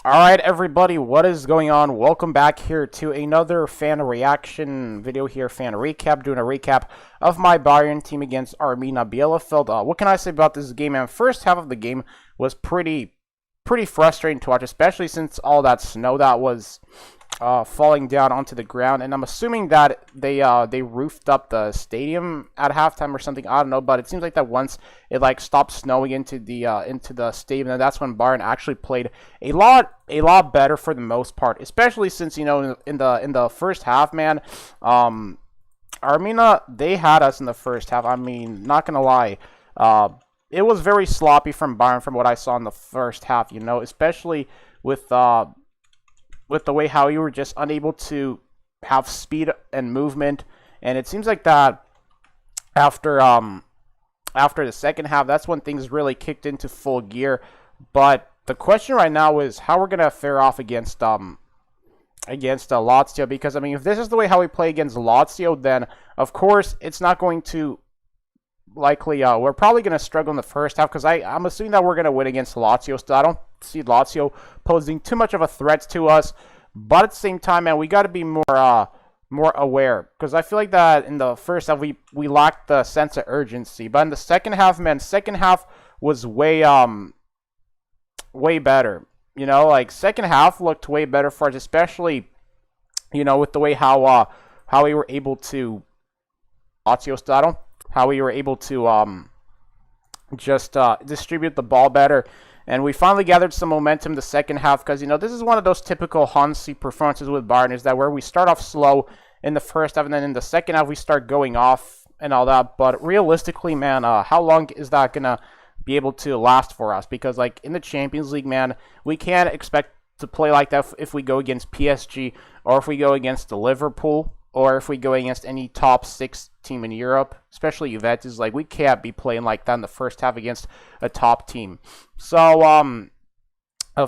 Alright everybody, what is going on? Welcome back here to another fan reaction video here, fan recap, doing a recap of my Bayern team against Arminia Bielefeld. What can I say about this game, man? First half of the game was pretty frustrating to watch, especially since all that snow that was falling down onto the ground, and I'm assuming that they roofed up the stadium at halftime or something. I don't know, but it seems like that once it stopped snowing into the stadium, and that's when Bayern actually played a lot better for the most part, especially since in the first half, man. Arminia, they had us in the first half. I mean, not gonna lie, it was very sloppy from Bayern from what I saw in the first half. Especially with the way how you were just unable to have speed and movement, and it seems like that after the second half, that's when things really kicked into full gear. But the question right now is how we're gonna fare off against Lazio, because I mean, if this is the way how we play against Lazio, then of course it's not going to likely we're probably going to struggle in the first half, because I'm assuming that we're going to win against Lazio. So I don't see Lazio posing too much of a threat to us, but at the same time, man, we got to be more aware, because I feel like that in the first half we lacked the sense of urgency, but in the second half, man, second half was way better. Second half looked way better for us, especially with the way how we were able to Lazio. So I don't how we were able to just distribute the ball better. And we finally gathered some momentum the second half, because, this is one of those typical Hansi performances with Bayern, is that where we start off slow in the first half, and then in the second half we start going off and all that. But realistically, man, how long is that going to be able to last for us? Because, in the Champions League, man, we can't expect to play like that if we go against PSG, or if we go against Liverpool, or if we go against any top 6 team in Europe, especially Juventus. We can't be playing like that in the first half against a top team. So,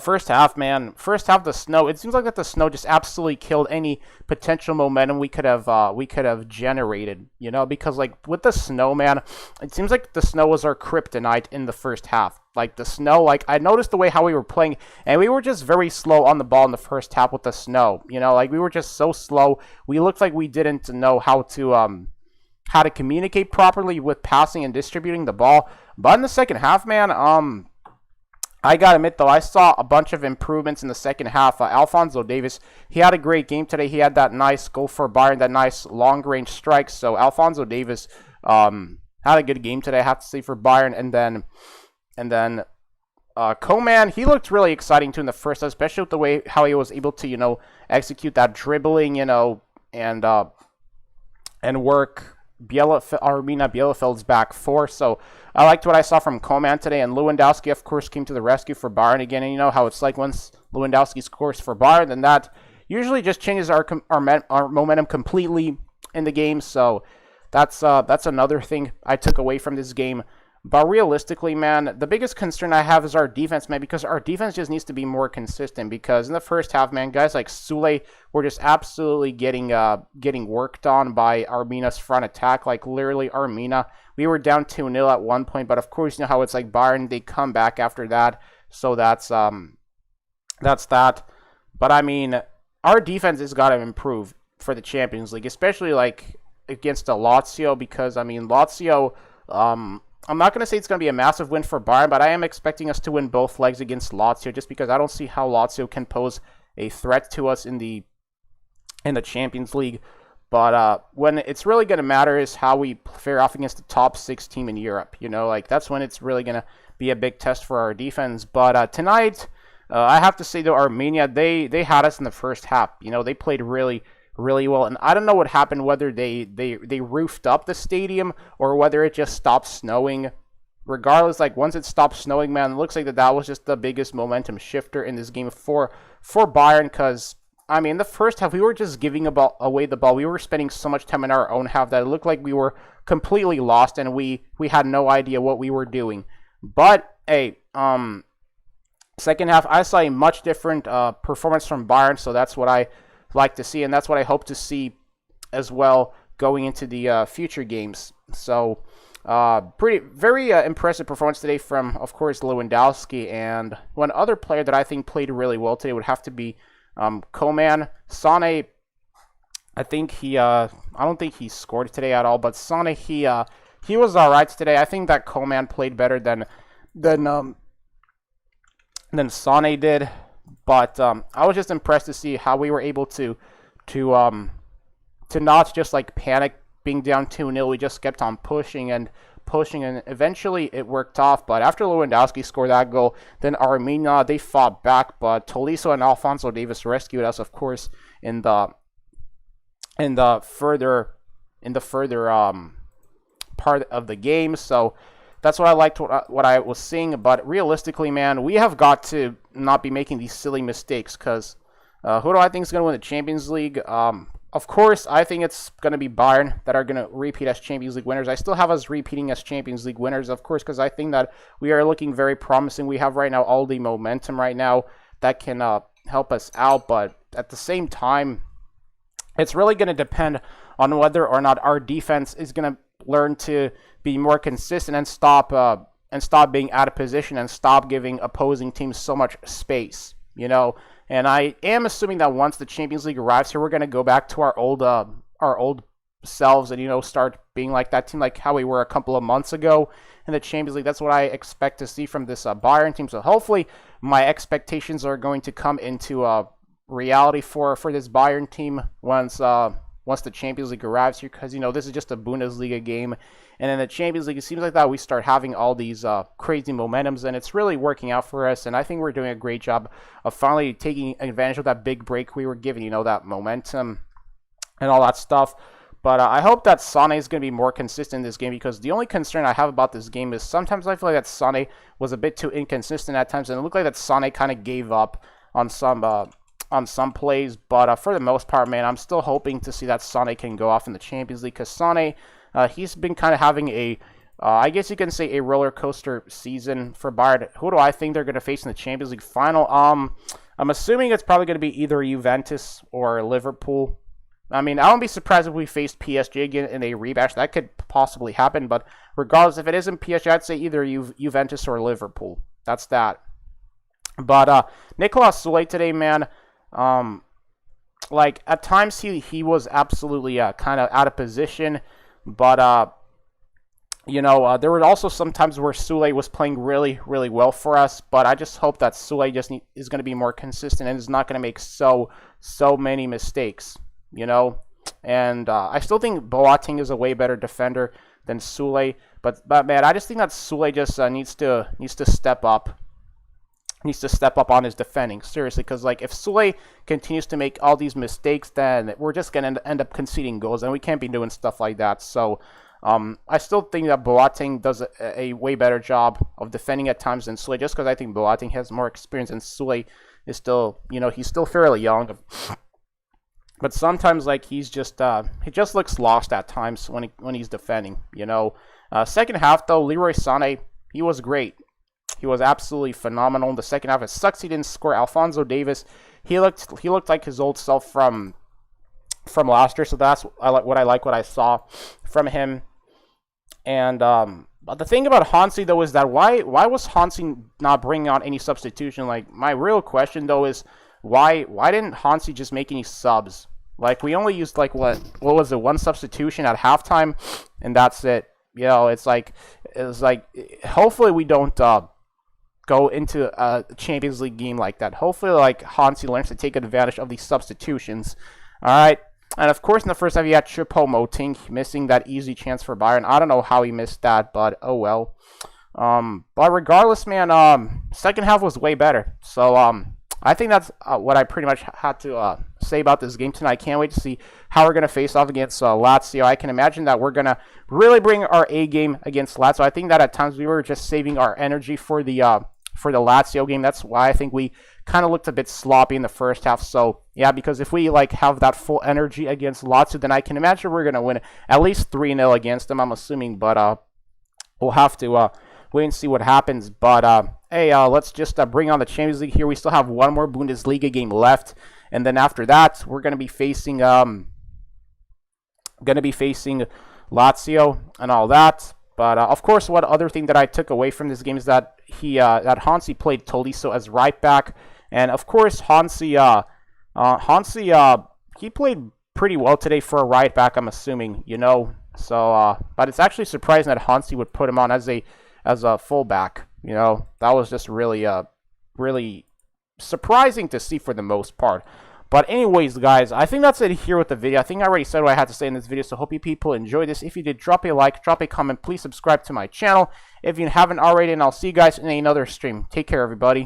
first half, man, the snow, it seems like that the snow just absolutely killed any potential momentum we could have generated, because with the snow, man, it seems like the snow was our kryptonite in the first half. The snow, I noticed the way how we were playing, and we were just very slow on the ball in the first half with the snow. We were just so slow. We looked like we didn't know how to communicate properly with passing and distributing the ball. But in the second half, man, I gotta admit, though, I saw a bunch of improvements in the second half. Alphonso Davies, he had a great game today. He had that nice goal for Bayern, that nice long-range strike. So Alphonso Davies had a good game today, I have to say, for Bayern. And then Coman, he looked really exciting too in the first half, especially with the way how he was able to, execute that dribbling, and work Arminia Bielefeld's back four. So I liked what I saw from Coman today, and Lewandowski, of course, came to the rescue for Bayern again. And you know how it's like once Lewandowski scores for Bayern, then that usually just changes our momentum completely in the game. So that's another thing I took away from this game. But realistically, man, the biggest concern I have is our defense, man, because our defense just needs to be more consistent. Because in the first half, man, guys like Sule were just absolutely getting worked on by Arminia's front attack. Literally, Arminia, we were down 2-0 at one point, but of course, you know how it's like Bayern, they come back after that. So that's that. But I mean, our defense has got to improve for the Champions League, especially against a Lazio, because I mean, Lazio, I'm not going to say it's going to be a massive win for Bayern, but I am expecting us to win both legs against Lazio, just because I don't see how Lazio can pose a threat to us in the Champions League. But when it's really going to matter is how we fare off against the top 6 team in Europe. That's when it's really going to be a big test for our defense. But tonight, I have to say, though, Arminia, they had us in the first half. They played really well, and I don't know what happened, whether they roofed up the stadium or whether it just stopped snowing. Regardless, once it stopped snowing, man, it looks like that was just the biggest momentum shifter in this game for Bayern, because I mean, in the first half we were just giving away the ball. We were spending so much time in our own half that it looked like we were completely lost, and we had no idea what we were doing. But hey, second half I saw a much different performance from Bayern, so that's what I like to see, and that's what I hope to see as well going into the future games. So Very impressive performance today from, of course, Lewandowski. And one other player that I think played really well today would have to be Coman. Sane, I think I don't think he scored today at all, but Sane, he was all right today. I think that Coman played better than Sane did. But I was just impressed to see how we were able to not just like panic being down 2-0. We just kept on pushing, and eventually it worked off. But after Lewandowski scored that goal, then Arminia, they fought back, but Tolisso and Alphonso Davies rescued us, of course, in the further part of the game. So that's what I liked, what I was seeing. But realistically, man, we have got to not be making these silly mistakes, because who do I think is going to win the Champions League? Of course, I think it's going to be Bayern that are going to repeat as Champions League winners. I still have us repeating as Champions League winners, of course, because I think that we are looking very promising. We have right now all the momentum right now that can help us out. But at the same time, it's really going to depend on whether or not our defense is going to learn to be more consistent and stop being out of position and stop giving opposing teams so much space, you know. And I am assuming that once the Champions League arrives here, we're going to go back to our old selves and, you know, start being like that team, like how we were a couple of months ago in the Champions League. That's what I expect to see from this Bayern team. So hopefully my expectations are going to come into reality for this Bayern team once the Champions League arrives here, because, you know, this is just a Bundesliga game. And in the Champions League, it seems like that we start having all these crazy momentums, and it's really working out for us. And I think we're doing a great job of finally taking advantage of that big break we were given, you know, that momentum and all that stuff. But I hope that Sane is going to be more consistent in this game, because the only concern I have about this game is sometimes I feel like that Sane was a bit too inconsistent at times, and it looked like that Sane kind of gave up on some plays. But for the most part, man, I'm still hoping to see that Sane can go off in the Champions League, because Sane, he's been kind of having I guess you can say a roller coaster season for Bayern. Who do I think they're going to face in the Champions League final? I'm assuming it's probably going to be either Juventus or Liverpool. I mean, I won't be surprised if we faced PSG again in a rematch. That could possibly happen, but regardless, if it isn't PSG, I'd say either Juventus or Liverpool. That's that. But Nicolas Sule today, man, like at times he was absolutely kind of out of position, but you know, there were also some times where Sule was playing really, really well for us. But I just hope that Sule is going to be more consistent and is not going to make so many mistakes, you know. And I still think Boateng is a way better defender than Sule. But man, I just think that Sule just needs to step up. Needs to step up on his defending, seriously, because like if Sule continues to make all these mistakes, then we're just going to end up conceding goals, and we can't be doing stuff like that. So I still think that Boateng does a way better job of defending at times than Sule, just because I think Boateng has more experience, and Sule is still, you know, he's still fairly young. But sometimes, like, he just looks lost at times when he's defending, you know. Second half, though, Leroy Sané, he was great. He was absolutely phenomenal in the second half. It sucks he didn't score. Alphonso Davies, he looked like his old self from last year. So that's what I saw from him. And but the thing about Hansi, though, is that why was Hansi not bringing on any substitution? Like, my real question, though, is why didn't Hansi just make any subs? Like, we only used like what was it, one substitution at halftime, and that's it. You know, it's like hopefully we don't go into a Champions League game like that. Hopefully, like, Hansi learns to take advantage of these substitutions. All right. And of course, in the first half, you had Choupo-Moting missing that easy chance for Bayern. I don't know how he missed that, but oh well. But regardless, man, second half was way better. So I think that's what I pretty much had to say about this game tonight. I can't wait to see how we're going to face off against Lazio. I can imagine that we're going to really bring our A game against Lazio. I think that at times we were just saving our energy for the Lazio game. That's why I think we kind of looked a bit sloppy in the first half. So yeah, because if we like have that full energy against Lazio, then I can imagine we're going to win at least 3-0 against them, I'm assuming. But we'll have to wait and see what happens. But hey, let's just bring on the Champions League here. We still have one more Bundesliga game left, and then after that, we're going to be facing Lazio and all that. But of course, one other thing that I took away from this game is that that Hansi played Tolisso as right back, and of course Hansi he played pretty well today for a right back, I'm assuming, you know. So, but it's actually surprising that Hansi would put him on as a fullback. You know, that was just really really surprising to see for the most part. But anyways, guys, I think that's it here with the video. I think I already said what I had to say in this video, so hope you people enjoyed this. If you did, drop a like, drop a comment, please subscribe to my channel if you haven't already, and I'll see you guys in another stream. Take care, everybody.